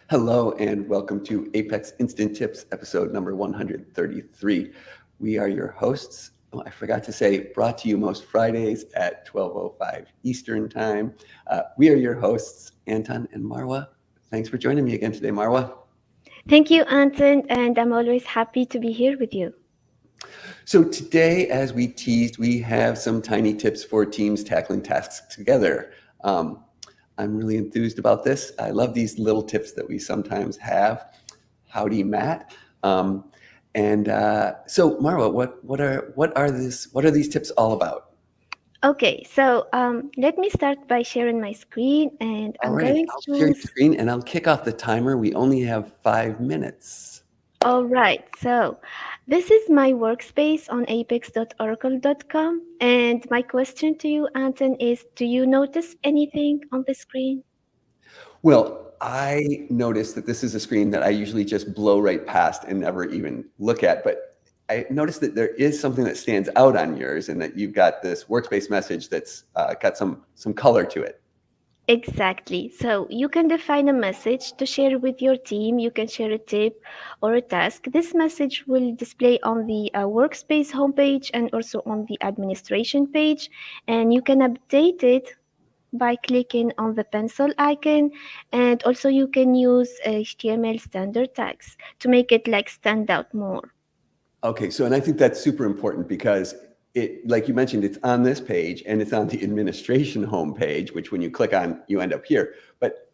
Hello and welcome to Apex Instant Tips, episode number 133. We are your hosts. Oh, I forgot to say, brought to you most Fridays at 12:05 Eastern Time. We are your hosts, Anton and Marwa. Thanks for joining me again today, Marwa. Thank you, Anton, and I'm always happy to be here with you. So today, as we teased, we have some tiny tips for teams tackling tasks together. Um, I'm really enthused about this. I love these little tips that we sometimes have. Howdy, Matt. Um, and so, Marwa, what are these tips all about? Okay, so let me start by sharing my screen, and All I'm right, going I'll to share your choose. screen and I'll kick off the timer. We only have 5 minutes. All right, so this is my workspace on apex.oracle.com, and my question to you, Anton, is: do you notice anything on the screen? Well, I noticed that this is a screen that I usually just blow right past and never even look at, but I noticed that there is something that stands out on yours, and that you've got this workspace message that's got some color to it. Exactly. So you can define a message to share with your team. You can share a tip or a task. This message will display on the workspace homepage and also on the administration page. And you can update it by clicking on the pencil icon. And also you can use HTML standard tags to make it like stand out more. Okay, so and I think that's super important because it, like you mentioned, it's on this page and it's on the administration homepage, which when you click on, you end up here. But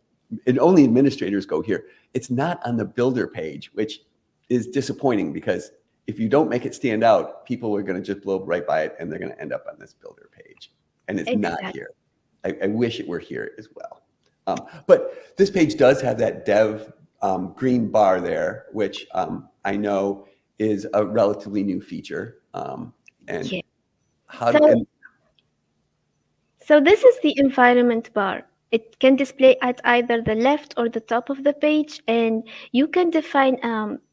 only administrators go here. It's not on the builder page, which is disappointing because if you don't make it stand out, people are going to just blow right by it and they're going to end up on this builder page. And it's not Exactly. here. I wish it were here as well. But this page does have that dev green bar there, which I know is a relatively new feature. And Yeah. how So and So this is the environment bar. It can display at either the left or the top of the page, and you can define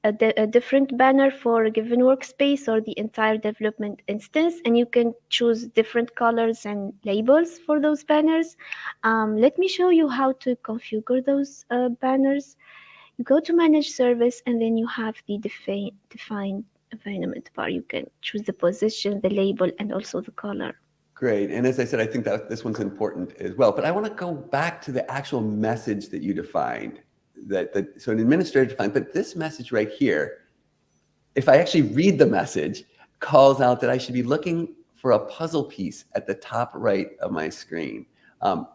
a different banner for a given workspace or the entire development instance, and you can choose different colors and labels for those banners. Let me show you how to configure those banners. You go to Manage Service, and then you have the define environment bar. You can choose the position, the label, and also the color. great. And as I said, I think that this one's important as well. But I want to go back to the actual message that you defined. So an administrator defined, but this message right here, if I actually read the message, calls out that I should be looking for a puzzle piece at the top right of my screen.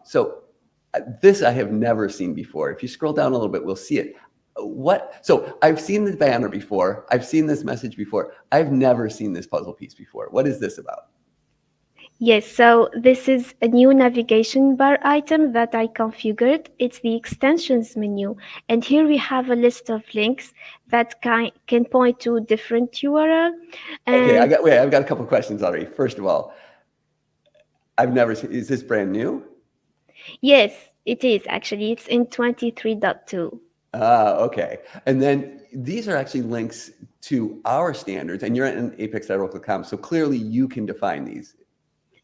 So this I have never seen before. If you scroll down a little bit, we'll see it. So I've seen the banner before. I've seen this message before. I've never seen this puzzle piece before. What is this about? Yes, so this is a new navigation bar item that I configured. It's the extensions menu. And here we have a list of links that can point to different URL. Okay, And I've got a couple of questions already. First of all, I've never seen, is this brand new? yes, it is actually. It's in 23.2. Okay. And then these are actually links to our standards, and you're in apex.oracle.com, so clearly you can define these.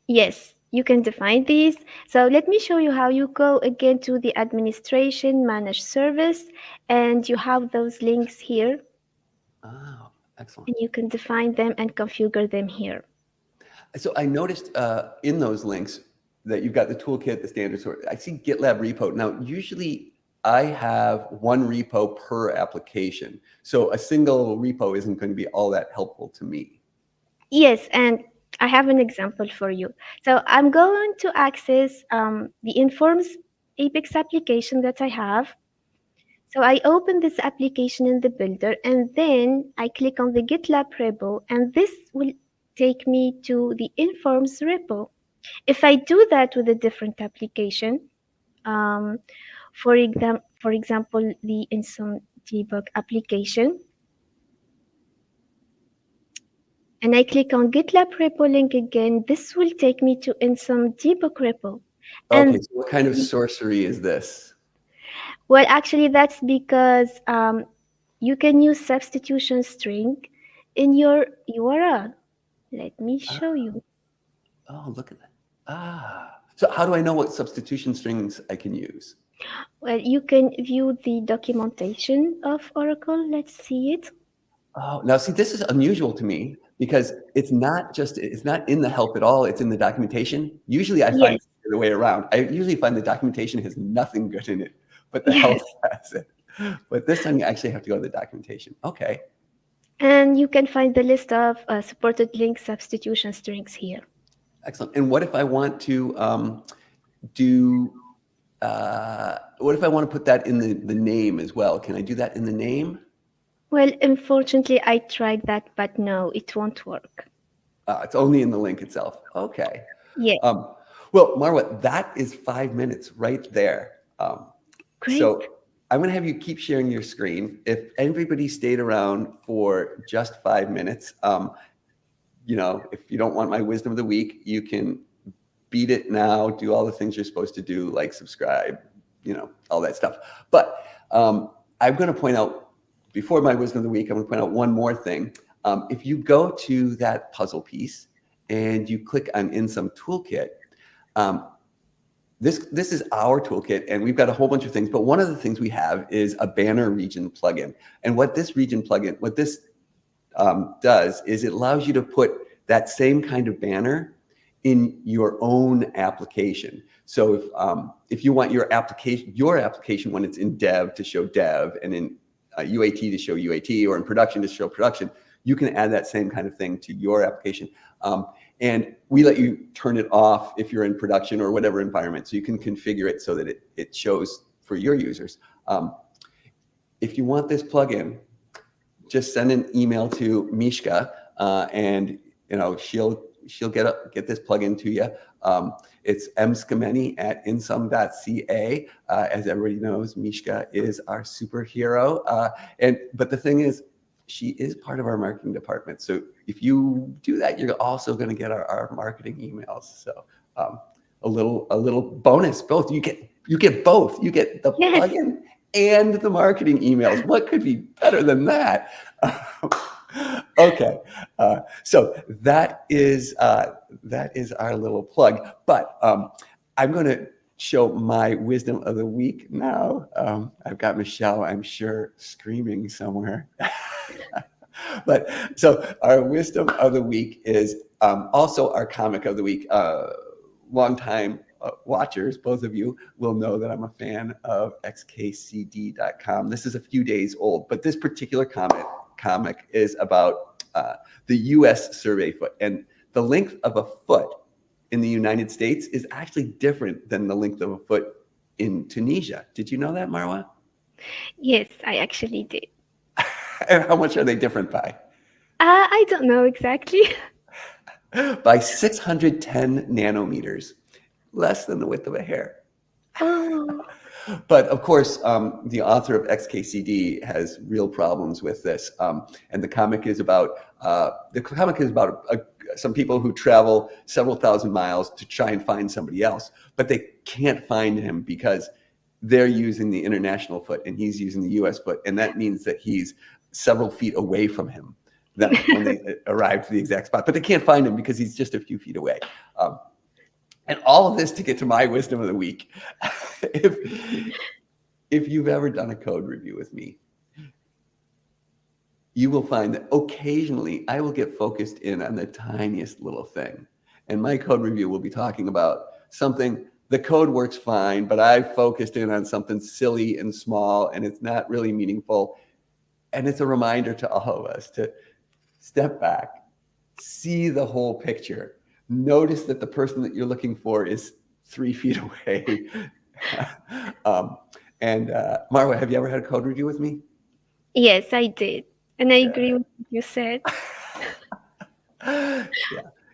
Yes, you can define these. So let me show you how you go again to the administration managed service, and you have those links here, Oh, excellent. and you can define them and configure them here. So I noticed in those links that you've got the toolkit, the standard sort. I see GitLab repo. Now, usually I have one repo per application. So a single repo isn't going to be all that helpful to me. Yes, and I have an example for you. So I'm going to access the Informs Apex application that I have. So I open this application in the builder and then I click on the GitLab repo and this will take me to the Informs repo. If I do that with a different application, um, for example, the Insum debug application, and I click on GitLab repo link again, this will take me to in some debug repo. Okay, And so what kind of sorcery is this? well, actually, that's because you can use substitution string in your URL. Let me show Ah, you. oh, look at that. So how do I know what substitution strings I can use? Well, you can view the documentation of Oracle. Let's see it. Oh, now see, this is unusual to me because it's not in the help at all. It's in the documentation. Usually I find Yes, it the way around. I usually find the documentation has nothing good in it, but the help yes. has it. But this time you actually have to go to the documentation. Okay, And you can find the list of supported link substitution strings here. excellent. And what if I want to do, what if I want to put that in the name as well? Can I do that in the name? Well, unfortunately, I tried that, but no, it won't work. It's only in the link itself. Okay. Yeah, Um, well, Marwa, that is 5 minutes right there. great. So I'm going to have you keep sharing your screen. If everybody stayed around for just 5 minutes, if you don't want my wisdom of the week, you can beat it now, do all the things you're supposed to do, like subscribe, all that stuff. But I'm going to point out, before my wisdom of the week, I'm going to point out one more thing. If you go to that puzzle piece and you click on Insum toolkit, this is our toolkit, and we've got a whole bunch of things. But one of the things we have is a banner region plugin. And what this region plugin, what this does is it allows you to put that same kind of banner in your own application. So if you want your application when it's in dev to show dev, and in UAT to show UAT, or in production to show production, you can add that same kind of thing to your application. And we let you turn it off if you're in production or whatever environment. So you can configure it so that it shows for your users. If you want this plugin, just send an email to Mishka, and she'll get this plugin to you. It's mskameni@insum.ca. As everybody knows, Mishka is our superhero. But the thing is, she is part of our marketing department. So if you do that, you're also going to get our marketing emails. So a little bonus, both. You get both. You get the Yes. plugin and the marketing emails. What could be better than that? Okay, so that is our little plug. But I'm going to show my wisdom of the week now. I've got Michelle, I'm sure, screaming somewhere. But so our wisdom of the week is also our comic of the week. Longtime watchers, both of you, will know that I'm a fan of xkcd.com. This is a few days old, but this particular comic is about the US survey foot. And the length of a foot in the United States is actually different than the length of a foot in Tunisia. Did you know that, Marwa? Yes, I actually did. And how much are they different by? I don't know exactly. By 610 nanometers, less than the width of a hair. Oh, But of course, the author of XKCD has real problems with this, and the comic is about some people who travel several thousand miles to try and find somebody else, but they can't find him because they're using the international foot and he's using the U.S. foot, and that means that he's several feet away from him when they arrive to the exact spot. But they can't find him because he's just a few feet away. And all of this to get to my wisdom of the week. If you've ever done a code review with me, you will find that occasionally I will get focused in on the tiniest little thing. And my code review will be talking about something, the code works fine, but I've focused in on something silly and small, and it's not really meaningful. And it's a reminder to all of us to step back, see the whole picture, notice that the person that you're looking for is 3 feet away. Marwa, have you ever had a code review with me? yes, I did. And I agree with what you said. Yeah,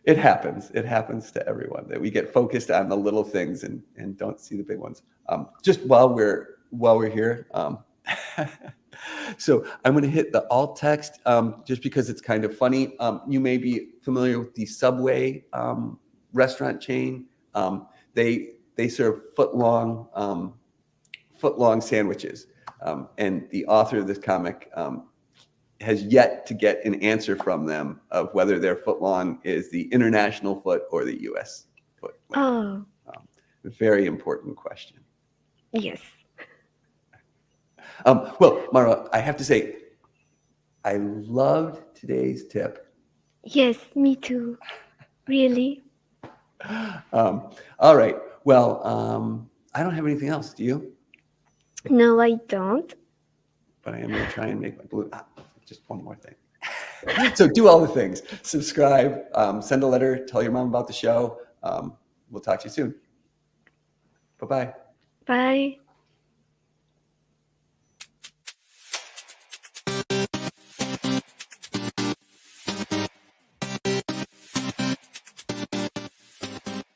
it happens. It happens to everyone that we get focused on the little things and don't see the big ones. Just while we're here, so I'm going to hit the alt text just because it's kind of funny. You may be familiar with the Subway restaurant chain. They serve foot-long sandwiches, and the author of this comic has yet to get an answer from them of whether their foot-long is the international foot or the U.S. foot. Oh, Very important question. yes. Well, Marwa, I have to say, I loved today's tip. Yes, me too. Really? All right. Well, I don't have anything else. Do you? No, I don't. But I am going to try and make my blue. Just one more thing. So do all the things. Subscribe, send a letter, tell your mom about the show. We'll talk to you soon. Bye-bye. Bye.